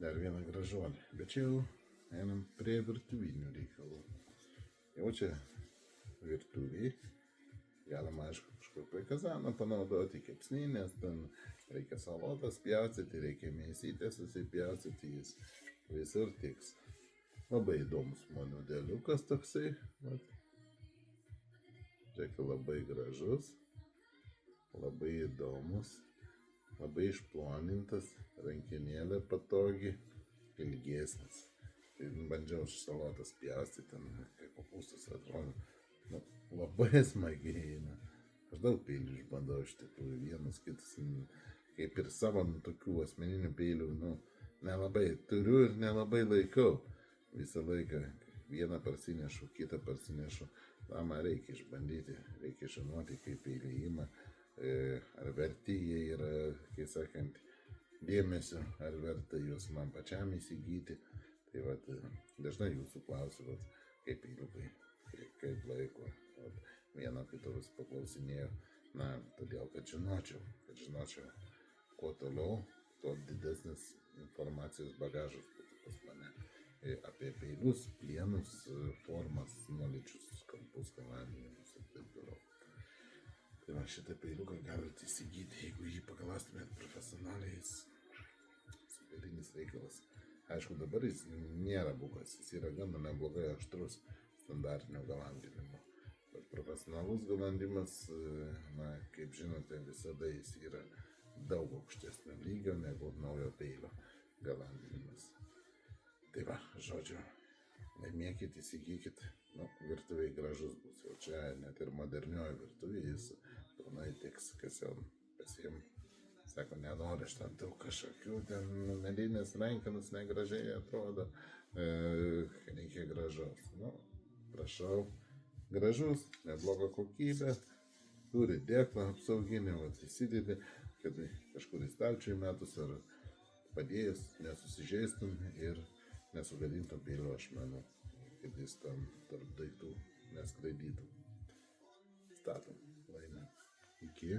dar vieną gražuolį. Bet čia jau einam prie virtuvinių reikalų. Jau čia virtuviai. Galima, aišku, kažkur prie kazano panaudoti kepsninės, ten reikia salotas pjaustyti, reikia mėsytės susipjaustyti, jis visur tiks. Labai įdomus modeliukas toksai. Žiūrėk, labai gražus, labai įdomus, labai išplonintas, rankinėlė patogi, ilgesnis. Tai bandžiau salotas pjaustyti, ten kaip kopūstus atrodo. Labai smagiai eina. Aš daug peilių išbandau iš tikrųjų, vienas kitas, kaip ir savo tokių asmeninių peilių, nelabai turiu ir nelabai laikau. Visą laiką vieną parsinešu, kitą parsinešu. Man reikia išbandyti, reikia žinoti, kaip peiliai ima, ar verti jie yra, kaip sakant, dėmesio, ar verta juos man pačiam įsigyti. Tai vat, dažnai jūsų klausiu, kaip peiliukai, kaip laiko. Vieno kito vis paklausinėjau, todėl, kad žinočiau, kuo toliau, tuo didesnis informacijos bagažas būtų pas mane apie peilius, plienus, formas, nuolyčius, kampus, galandinimus ir taip toliau. Tai šitą peiliuką galite įsigyti, jeigu jį pagalastumėt profesionaliais, superinis reikalas. Aišku, dabar jis nėra bukas, jis yra gana neblogai aštrus standartinio galandinimo. Bet profesionalus galandimas, kaip žinote, visada jis yra daug aukštesnio lygio negu naujo peilio galandinimas. Tai va, žodžiu, laimėkit, įsigykit, virtuviai gražus bus. Jau čia net ir modernioji virtuvė, jis pilnai tiks, kas jau pasiem. Sako, nenori aš ten daug kažkokių, ten medinės rankenos negražiai atrodo, reikia gražus. Prašau, gražus, nebloga kokybė, turi dėklą apsauginį, įsidedi, kad kažkur į stalčių įmetus ar padėjus nesusižeistum ir nesugadintum peilio ašmenų, kad jis tam tarp daiktų neskraidytų. Statom, laimė. Iki.